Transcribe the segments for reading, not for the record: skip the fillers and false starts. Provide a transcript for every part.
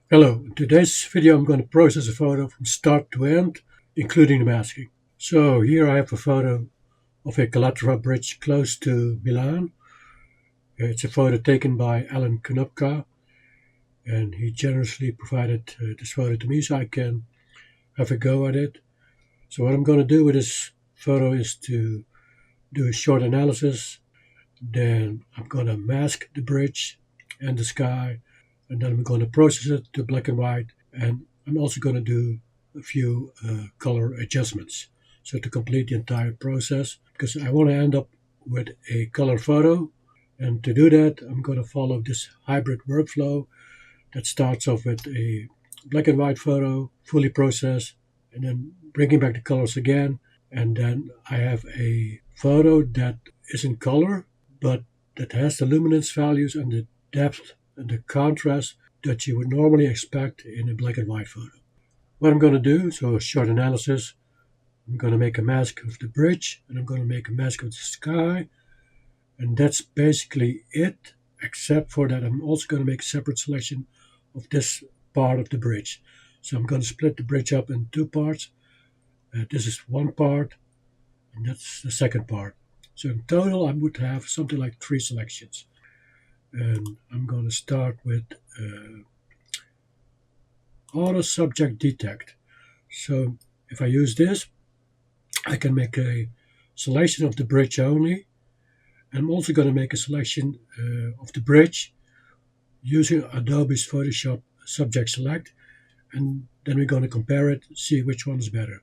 Hello, in today's video I'm going to process a photo from start to end, including the masking. So here I have a photo of a Calatrava bridge close to Milan. It's a photo taken by Allan Konopka, and he generously provided this photo to me so I can have a go at it. So what I'm going to do with this photo is to do a short analysis, then I'm going to mask the bridge and the sky, and then I'm going to process it to black and white, and I'm also going to do a few color adjustments. So to complete the entire process, because I want to end up with a color photo, and to do that, I'm going to follow this hybrid workflow that starts off with a black and white photo, fully processed, and then bringing back the colors again, and then I have a photo that is in color, but that has the luminance values and the depth and the contrast that you would normally expect in a black and white photo. What I'm going to do, so a short analysis, I'm going to make a mask of the bridge and I'm going to make a mask of the sky, and that's basically it, except for that I'm also going to make a separate selection of this part of the bridge. So I'm going to split the bridge up in two parts. This is one part and that's the second part. So in total I would have something like three selections. And I'm going to start with auto subject detect. So if I use this, I can make a selection of the bridge only. And I'm also going to make a selection of the bridge using Adobe's Photoshop subject select. And then we're going to compare it, see which one is better.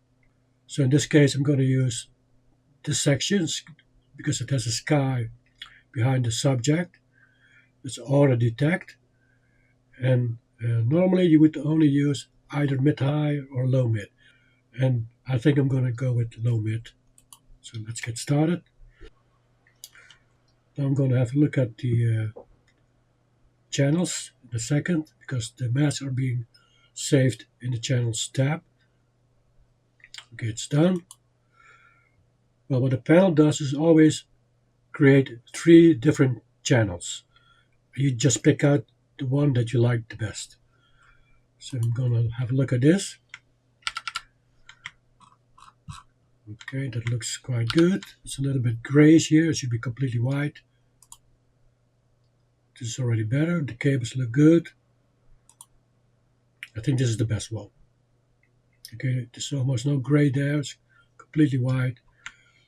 So in this case, I'm going to use this section because it has a sky behind the subject. It's auto detect. And normally you would only use either mid-high or low-mid. And I think I'm going to go with low-mid. So let's get started. Now I'm going to have a look at the channels in a second because the masks are being saved in the channels tab. Okay, it's done. Well, what the panel does is always create three different channels. You just pick out the one that you like the best. So I'm going to have a look at this. Okay, that looks quite good. It's a little bit grayish here. It should be completely white. This is already better. The cables look good. I think this is the best one. Okay, there's almost no gray there. It's completely white.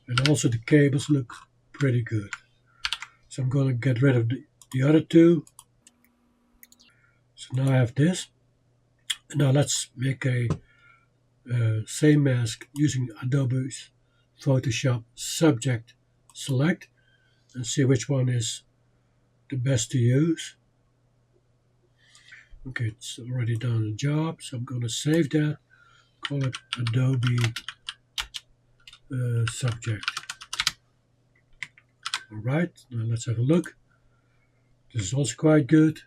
And also the cables look pretty good. So I'm going to get rid of the other two. So now I have this. And now let's make a same mask using Adobe's Photoshop subject select and see which one is the best to use. Okay, it's already done the job, so I'm going to save that, call it Adobe subject. All right, now let's have a look. This is also quite good.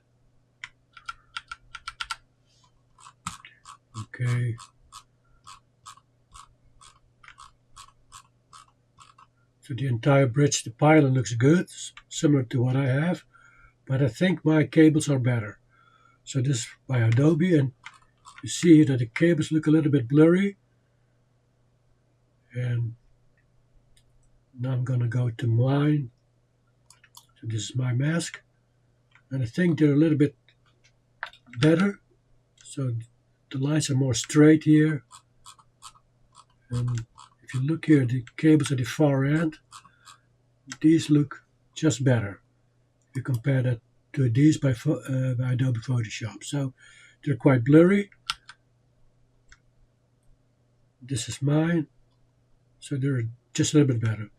Okay. So the entire bridge, the pylon looks good, similar to what I have, but I think my cables are better. So this is by Adobe, and you see that the cables look a little bit blurry. And now I'm going to go to mine. So this is my mask. And I think they're a little bit better. So the lines are more straight here. And if you look here, the cables at the far end, these look just better. If you compare that to these by Adobe Photoshop. So they're quite blurry. This is mine. So they're just a little bit better.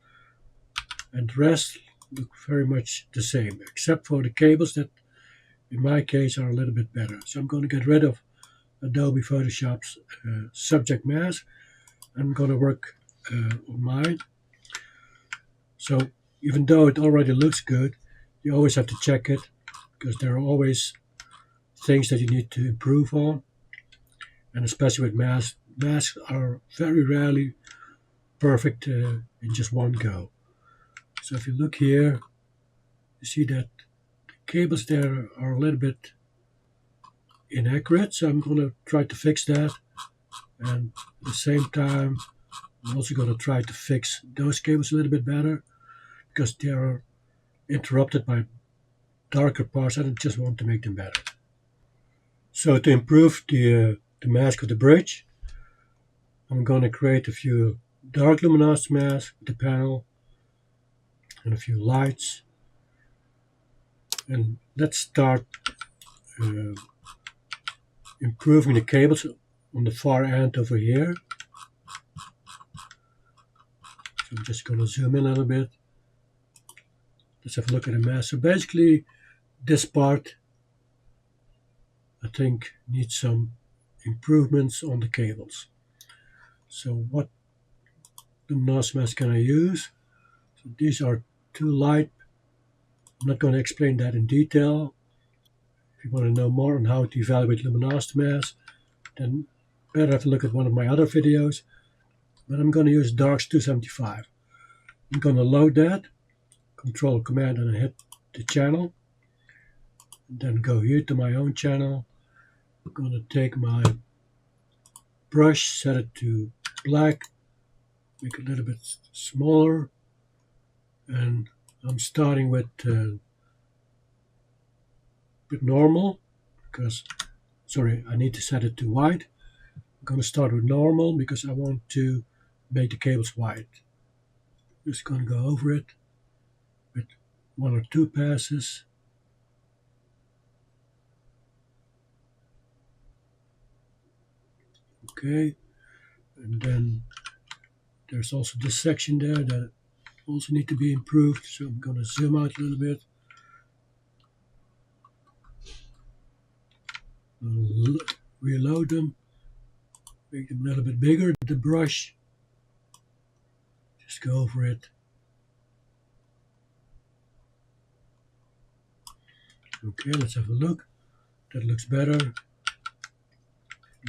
And the rest look very much the same, except for the cables that in my case are a little bit better. So I'm going to get rid of Adobe Photoshop's subject mask. I'm going to work on mine. So even though it already looks good, you always have to check it because there are always things that you need to improve on. And especially with masks, masks are very rarely perfect in just one go. So if you look here, you see that the cables there are a little bit inaccurate, so I'm going to try to fix that. And at the same time, I'm also going to try to fix those cables a little bit better because they are interrupted by darker parts and I just want to make them better. So to improve the mask of the bridge, I'm going to create a few dark luminosity masks with the panel and a few lights. And let's start improving the cables on the far end over here. So I'm just going to zoom in a little bit. Let's have a look at the mask. So basically, this part I think needs some improvements on the cables. So what luminosity mask can I use? So these are two light. I'm not going to explain that in detail. If you want to know more on how to evaluate luminosity masks, then better have a look at one of my other videos. But I'm going to use Darks 275. I'm going to load that, Control Command and hit the channel. And then go here to my own channel. I'm going to take my brush, set it to black, make it a little bit smaller. And I'm starting with normal because, sorry, I need to set it to white. I'm going to start with normal because I want to make the cables white. Just going to go over it with one or two passes. Okay, and then there's also this section there that also need to be improved, so I'm going to zoom out a little bit. Reload them, make them a little bit bigger with the brush. Just go over it. Okay, let's have a look. That looks better.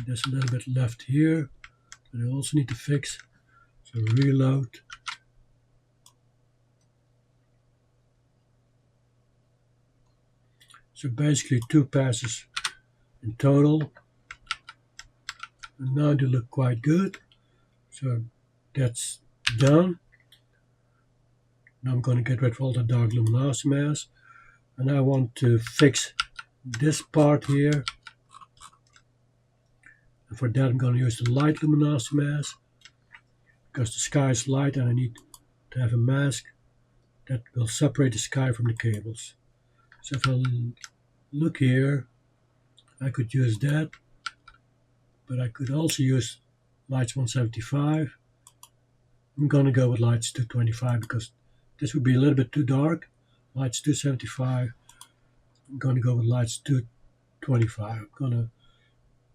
There's a little bit left here that I also need to fix. So reload. So basically two passes in total. And now they look quite good. So that's done. Now I'm going to get rid of all the dark luminosity masks. And I want to fix this part here. And for that I'm going to use the light luminosity mask. Because the sky is light and I need to have a mask that will separate the sky from the cables. So if I look here, I could use that. But I could also use lights 175. I'm going to go with lights 225 because this would be a little bit too dark. Lights 275. I'm going to go with lights 225. I'm going to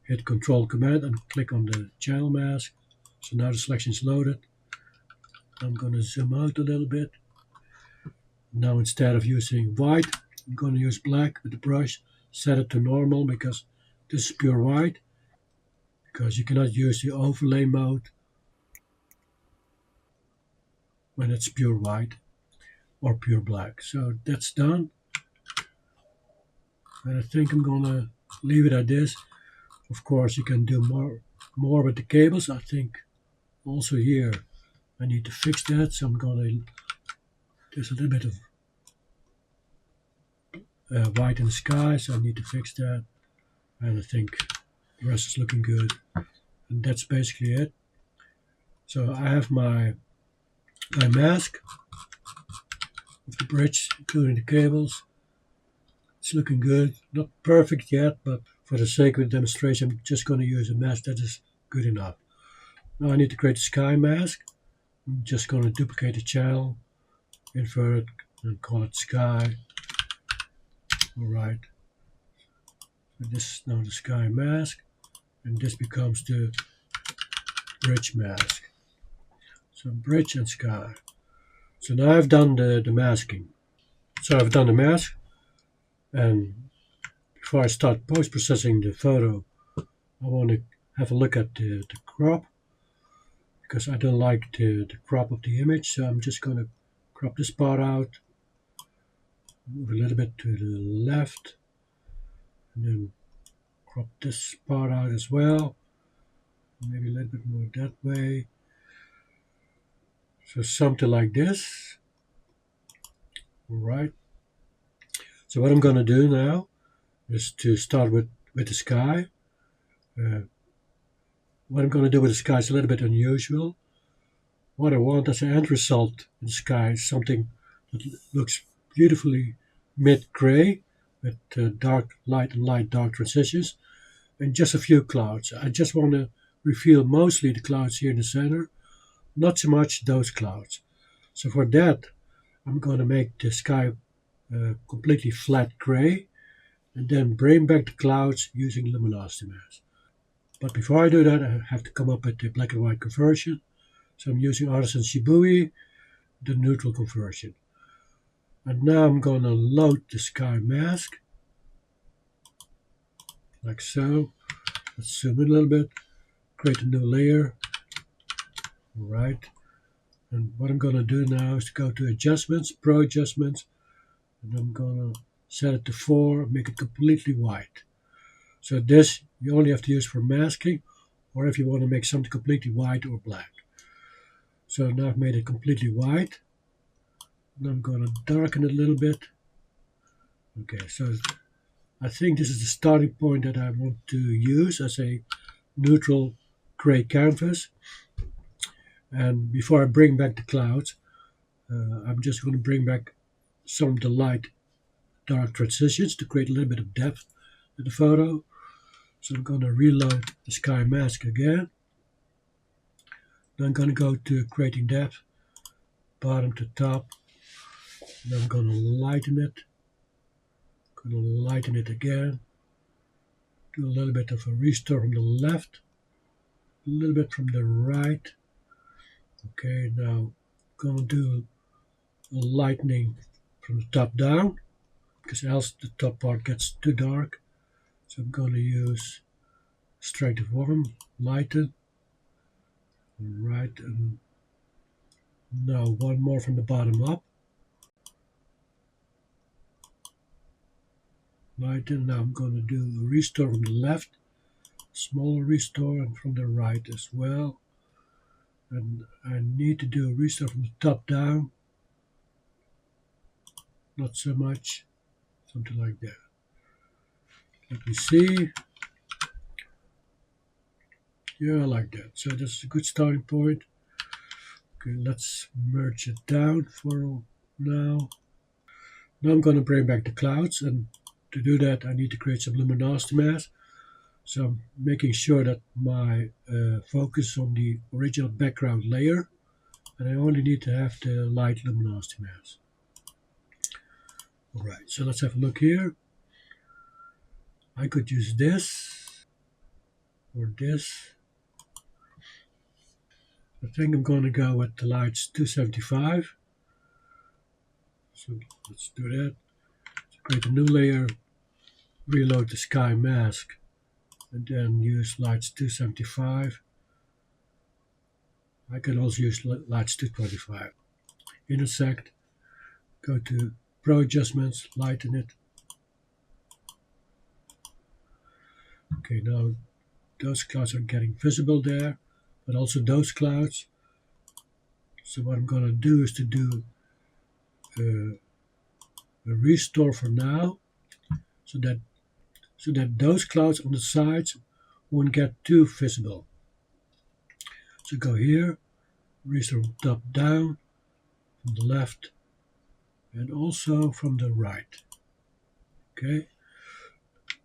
hit Control Command and click on the channel mask. So now the selection is loaded. I'm going to zoom out a little bit. Now instead of using white, I'm going to use black with the brush. Set it to normal because this is pure white. Because you cannot use the overlay mode when it's pure white or pure black. So that's done. And I think I'm gonna leave it at this. Of course you can do more with the cables. I think also here I need to fix that. So I'm gonna, there's a little bit of white in the sky, so I need to fix that. And I think the rest is looking good. And that's basically it. So I have my mask of the bridge, including the cables. It's looking good. Not perfect yet, but for the sake of the demonstration, I'm just going to use a mask that is good enough. Now I need to create a sky mask. I'm just going to duplicate the channel, invert it, and call it sky. Alright. So this is now the sky mask, and this becomes the bridge mask. So bridge and sky. So now I've done the masking. So I've done the mask, and before I start post-processing the photo, I want to have a look at the crop, because I don't like the crop of the image. So I'm just going to crop this part out, move a little bit to the left, and then crop this part out as well. Maybe a little bit more that way. So something like this. All right. So what I'm going to do now is to start with the sky. What I'm going to do with the sky is a little bit unusual. What I want as an end result in the sky is something that looks beautifully mid-gray with dark light and light dark transitions and just a few clouds. I just want to reveal mostly the clouds here in the center, not so much those clouds. So for that, I'm going to make the sky completely flat gray and then bring back the clouds using luminosity mask. But before I do that, I have to come up with the black and white conversion. So I'm using Artisan Shibui, the neutral conversion. And now I'm going to load the sky mask, like so. Let's zoom in a little bit, create a new layer. All right. And what I'm going to do now is to go to Adjustments, Pro Adjustments, and I'm going to set it to 4, make it completely white. So this you only have to use for masking, or if you want to make something completely white or black. So now I've made it completely white. And I'm going to darken it a little bit. Okay, so I think this is the starting point that I want to use as a neutral gray canvas. And before I bring back the clouds, I'm just going to bring back some of the light dark transitions to create a little bit of depth in the photo. So I'm going to reload the sky mask again. Then I'm going to go to creating depth, bottom to top. And I'm going to lighten it. Going to lighten it again. Do a little bit of a restore from the left, a little bit from the right. Okay, now going to do a lightening from the top down, because else the top part gets too dark. So I'm going to use strength of 1, lighten, right, and now one more from the bottom up. Lighten. Now I'm going to do a restore from the left, smaller restore, and from the right as well. And I need to do a restore from the top down, not so much, something like that. Let me see. Yeah, I like that. So that's a good starting point. Okay, let's merge it down for now. Now I'm going to bring back the clouds, and to do that I need to create some luminosity mask. So I'm making sure that my focus on the original background layer, and I only need to have the light luminosity mask. Alright, so let's have a look here. I could use this or this. I think I'm going to go with the lights 275. So let's do that. So create a new layer, reload the sky mask, and then use lights 275. I can also use lights 225. Intersect, go to Pro Adjustments, lighten it. Okay, now those clouds are getting visible there, but also those clouds. So what I'm going to do is to do a restore for now, so that those clouds on the sides won't get too visible. So go here, restore from top down, from the left, and also from the right. Okay,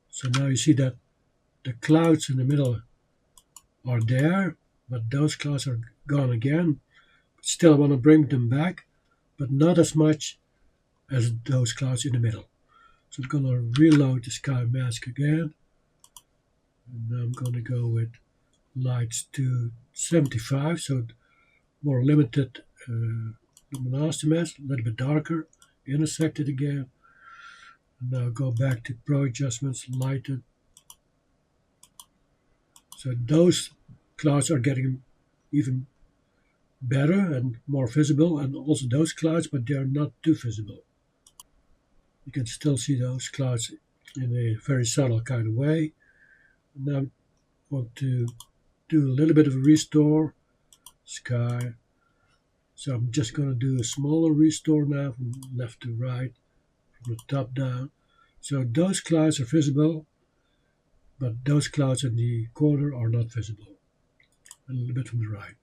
so now you see that the clouds in the middle are there, but those clouds are gone again. Still I want to bring them back, but not as much as those clouds in the middle. So I'm going to reload the sky mask again, and now I'm going to go with lights 275, so more limited luminosity mask, a little bit darker, intersect it again, and now go back to Pro Adjustments, lighten. So those clouds are getting even better and more visible, and also those clouds, but they are not too visible. You can still see those clouds in a very subtle kind of way. Now I want to do a little bit of a restore, sky. So I'm just going to do a smaller restore now from left to right, from the top down. So those clouds are visible, but those clouds in the corner are not visible. A little bit from the right.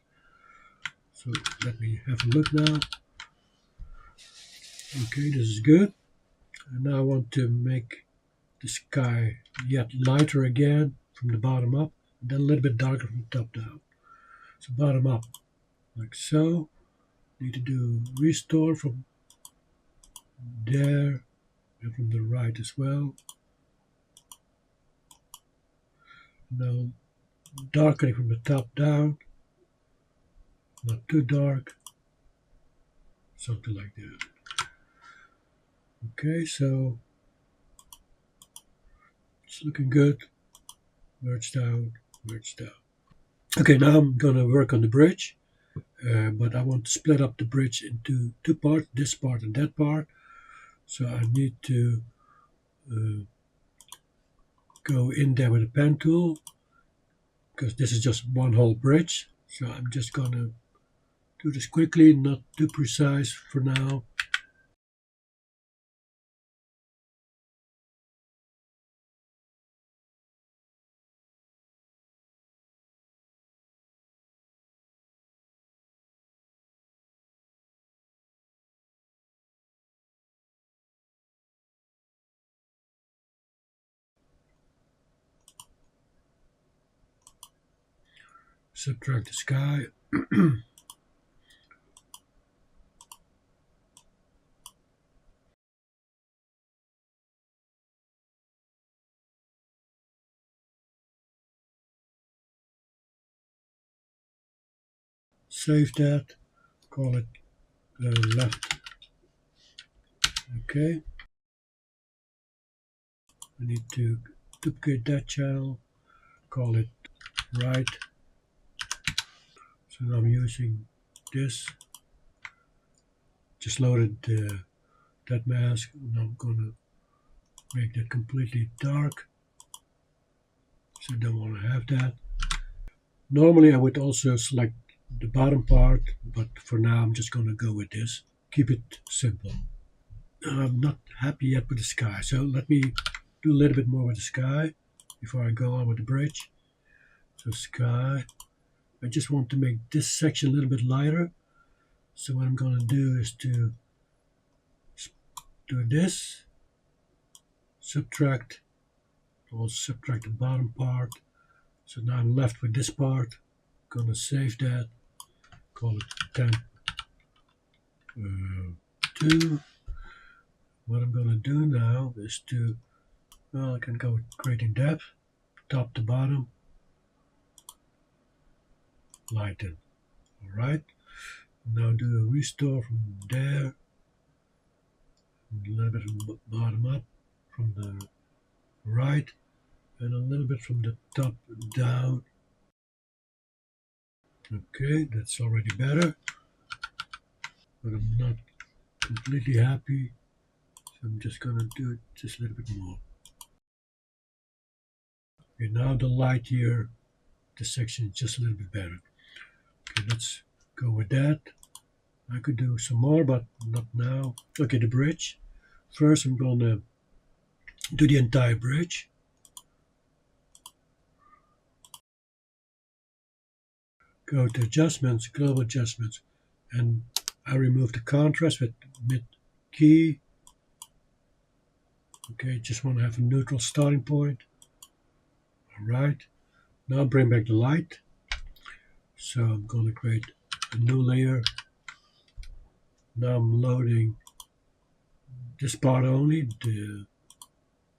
So let me have a look now. Okay, this is good. And now I want to make the sky yet lighter again from the bottom up, and then a little bit darker from the top down. So bottom up, like so. Need to do restore from there and from the right as well. Now darkening from the top down, not too dark, something like that. Okay, so it's looking good. Merge down, merge down. Okay, now I'm gonna work on the bridge, but I want to split up the bridge into two parts, this part and that part. So I need to go in there with a pen tool, because this is just one whole bridge. So I'm just gonna do this quickly, not too precise for now. Subtract the sky. Save that. Call it left. Okay. I need to duplicate that channel. Call it right. So now I'm using this. Just loaded that mask. Now I'm gonna make that completely dark. So I don't want to have that. Normally I would also select the bottom part, but for now I'm just gonna go with this. Keep it simple. I'm not happy yet with the sky, so let me do a little bit more with the sky before I go on with the bridge. So sky. I just want to make this section a little bit lighter. So what I'm going to do is to do this, subtract, I'll subtract the bottom part. So now I'm left with this part. I'm going to save that, call it temp 2. What I'm going to do now is to, well, I can go with creating depth, top to bottom, lighten. All right. Now do a restore from there, a little bit from the bottom up, from the right, and a little bit from the top down. Okay, that's already better, but I'm not completely happy, so I'm just gonna do it just a little bit more. Okay, now the light here, this section is just a little bit better. Okay, let's go with that. I could do some more, but not now. Okay, the bridge. First I'm gonna do the entire bridge. Go to adjustments, global adjustments, and I remove the contrast with mid key. Okay, just want to have a neutral starting point. All right, now bring back the light. So I'm going to create a new layer. Now I'm loading this part only, the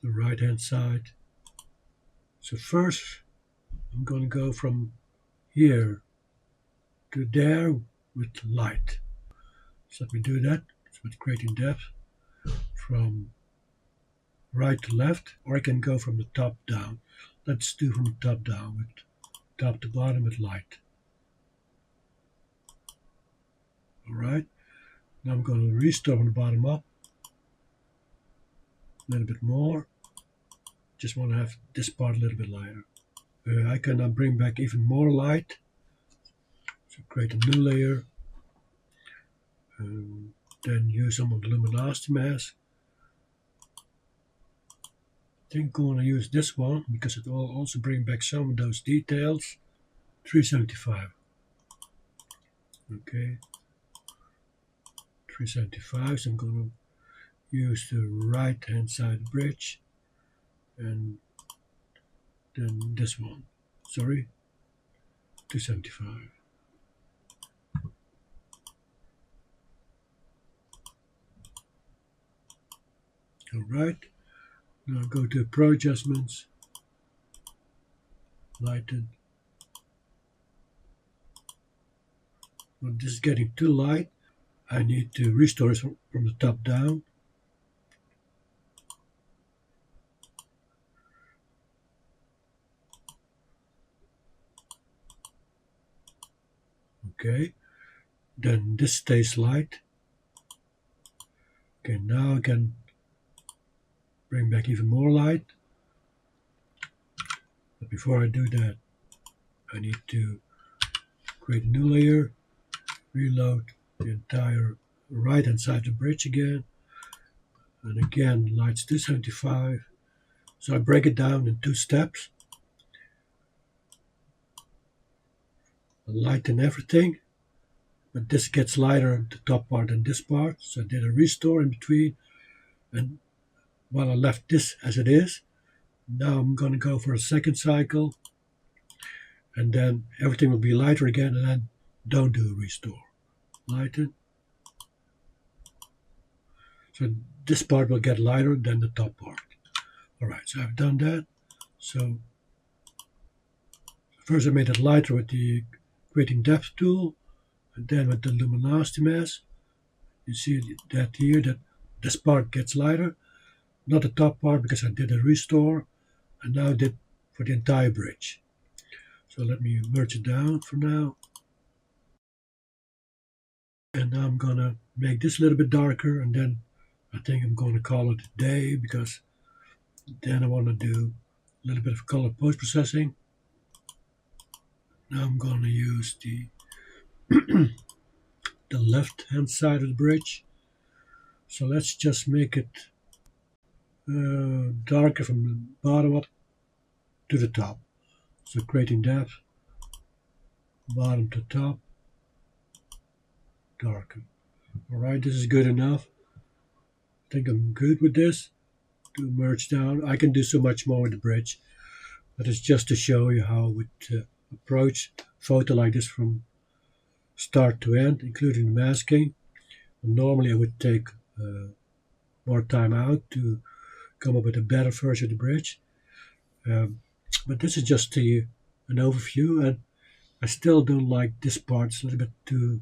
right hand side. So first I'm going to go from here to there with light. So let me do that. So with creating depth from right to left, or I can go from the top down. Let's do from the top down, with top to bottom with light. All right. Now I'm going to restore from the bottom up. A little bit more. Just want to have this part a little bit lighter. I can now bring back even more light. So create a new layer. Then use some of the luminosity mask. I think I'm going to use this one because it will also bring back some of those details. 375. Okay. 375. So I'm going to use the right hand side bridge and then this one. Sorry. 275. Alright. Now go to Pro Adjustments. Lighten. Well, this is getting too light. I need to restore it from the top down. Okay. Then this stays light. Okay, now I can bring back even more light. But before I do that, I need to create a new layer, reload the entire right hand side of the bridge again. And again, light's 275. So I break it down in 2 steps. I lighten everything, but this gets lighter, the top part and this part. So I did a restore in between. And while I left this as it is, now I'm going to go for a second cycle. And then everything will be lighter again, and then don't do a restore. Lighten. So this part will get lighter than the top part. Alright, so I've done that. So first I made it lighter with the creating depth tool, and then with the luminosity mask. You see that here, that this part gets lighter, not the top part because I did a restore, and now I did for the entire bridge. So let me merge it down for now. And now I'm gonna make this a little bit darker, and then I think I'm gonna call it a day because then I want to do a little bit of color post-processing. Now I'm gonna use the the left hand side of the bridge. So let's just make it darker from the bottom up to the top. So creating depth, bottom to top, darken. Alright, this is good enough. I think I'm good with this. Do merge down. I can do so much more with the bridge, but it's just to show you how I would approach a photo like this from start to end, including the masking. And normally I would take more time out to come up with a better version of the bridge. But this is just an overview, and I still don't like this part. It's a little bit too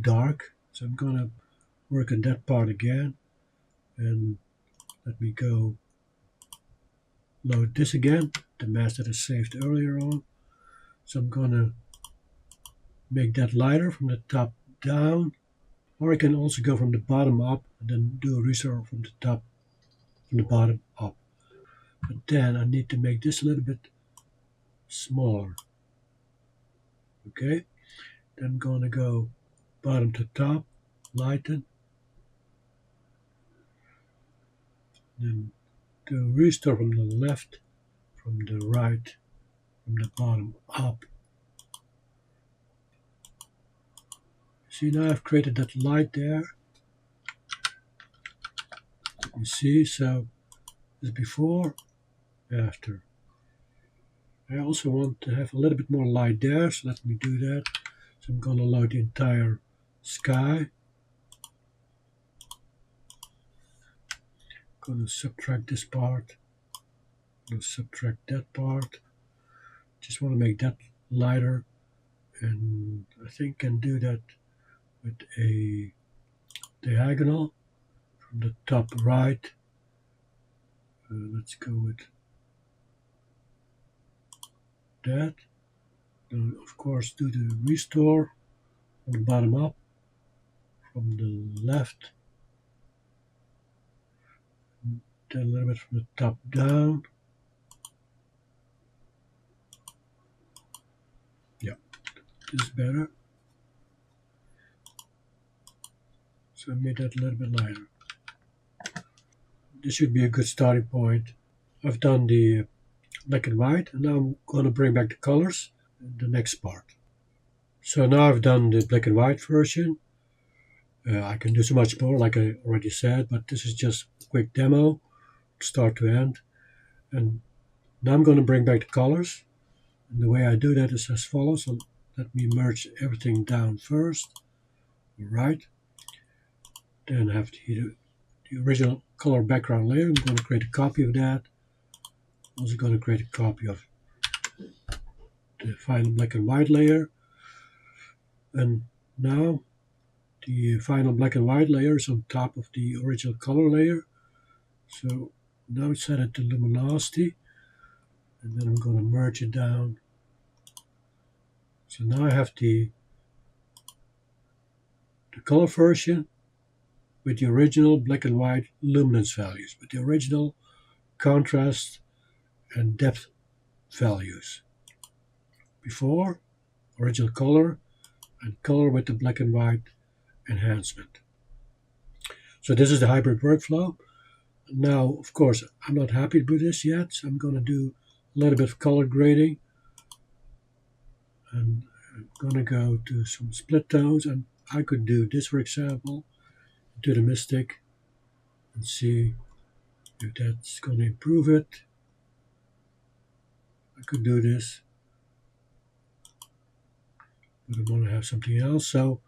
dark, so I'm gonna work on that part again. And let me go load this again, the mask that I saved earlier on. So I'm gonna make that lighter from the top down, or I can also go from the bottom up and then do a restore from the top, from the bottom up. But then I need to make this a little bit smaller. Okay, then I'm gonna go bottom to top, lighten, then do a restore from the left, from the right, from the bottom up. See, now I've created that light there. You see, so this before, after. I also want to have a little bit more light there, so let me do that. So I'm going to load the entire sky. I'm going to subtract this part. I'm going to subtract that part. Just want to make that lighter, and I think I can do that with a diagonal from the top right. Let's go with that. Of course, do the restore from the bottom up, from the left, then a little bit from the top down. This is better. So I made that a little bit lighter. This should be a good starting point. I've done the black and white, and now I'm going to bring back the colors in the next part. So now I've done the black and white version. I can do so much more, like I already said, but this is just a quick demo, start to end. And now I'm going to bring back the colors. And the way I do that is as follows. So let me merge everything down first. Right. Then I have the original color background layer. I'm going to create a copy of that. I'm also going to create a copy of the final black and white layer. And now the final black and white layer is on top of the original color layer. So now set it to luminosity. And then I'm going to merge it down. So now I have the color version with the original black and white luminance values, with the original contrast and depth values. Before, original color, and color with the black and white enhancement. So this is the hybrid workflow. Now, of course, I'm not happy with this yet, so I'm going to do a little bit of color grading. And I'm going to go to some split tones, and I could do this, for example, do the mystic and see if that's going to improve it. I could do this, but I want to have something else. So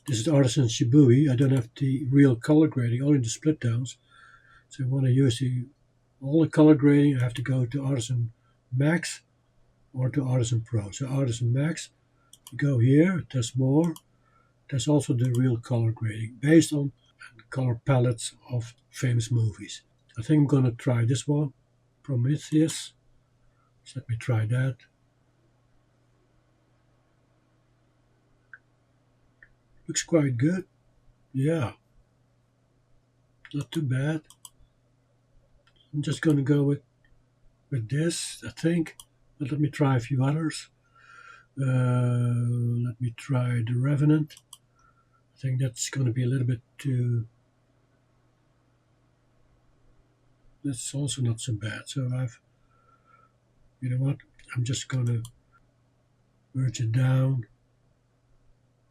this is Artisan Shibui. I don't have the real color grading, only the split tones. So I want to use all the color grading. I have to go to Artisan Max or to Artisan Pro. So Artisan Max, you go here, there's more. There's also the real color grading based on the color palettes of famous movies. I think I'm going to try this one, Prometheus. So let me try that. Looks quite good. Yeah. Not too bad. I'm just going to go with this, I think. But let me try a few others. Let me try the Revenant. I think that's going to be a little bit too... That's also not so bad. So you know what? I'm just going to merge it down.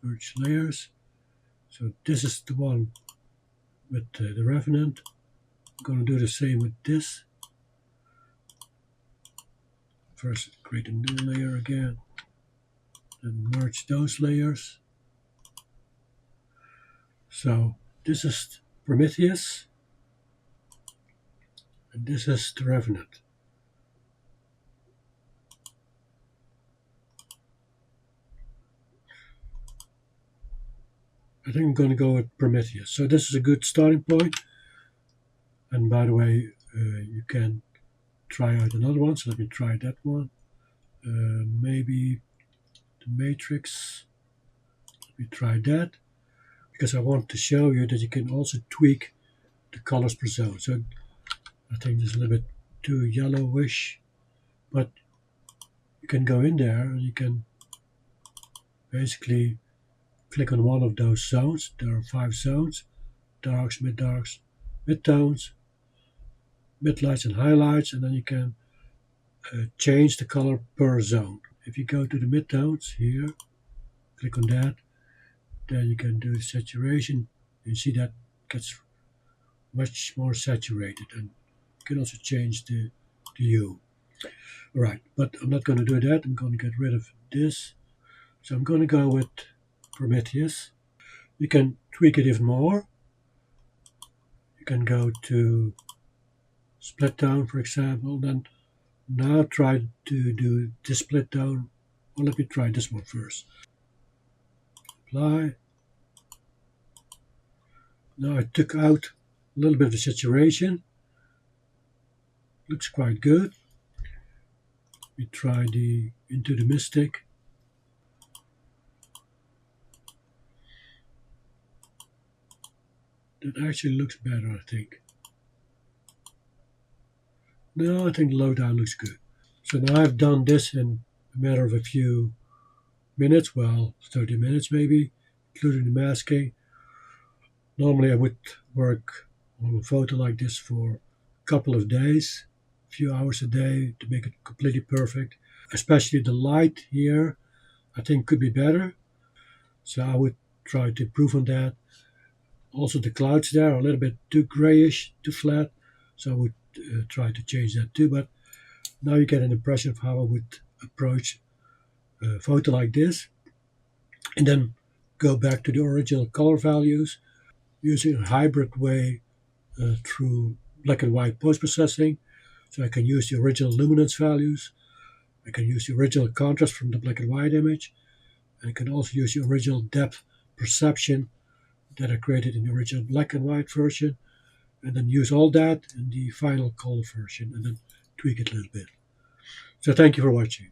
Merge layers. So this is the one with the Revenant. I'm going to do the same with this. First, create a new layer again. And merge those layers. So this is Prometheus. And this is the Revenant. I think I'm going to go with Prometheus. So this is a good starting point. And by the way, you can try out another one. So let me try that one. Maybe the Matrix. Let me try that. Because I want to show you that you can also tweak the colors per zone. So I think this is a little bit too yellowish. But you can go in there and you can basically click on one of those zones. There are 5 zones: darks, midtones, midlights, and highlights. And then you can change the color per zone. If you go to the midtones here, click on that, then you can do saturation. You see that gets much more saturated, and you can also change the hue. All right, but I'm not going to do that. I'm going to get rid of this. So I'm going to go with Prometheus. You can tweak it even more. You can go to split tone, for example. Then now try to do this split tone. Well, let me try this one first. Apply. Now I took out a little bit of the saturation. Looks quite good. We try into the mystic. That actually looks better, I think. No, I think low down looks good. So now I've done this in a matter of a few minutes, well, 30 minutes maybe, including the masking. Normally I would work on a photo like this for a couple of days, a few hours a day to make it completely perfect. Especially the light here, I think could be better. So I would try to improve on that. Also the clouds there are a little bit too grayish, too flat. So I would try to change that too. But now you get an impression of how I would approach a photo like this. And then go back to the original color values using a hybrid way through black and white post-processing. So I can use the original luminance values. I can use the original contrast from the black and white image. And I can also use the original depth perception that I created in the original black and white version. And then use all that in the final color version and then tweak it a little bit. So thank you for watching.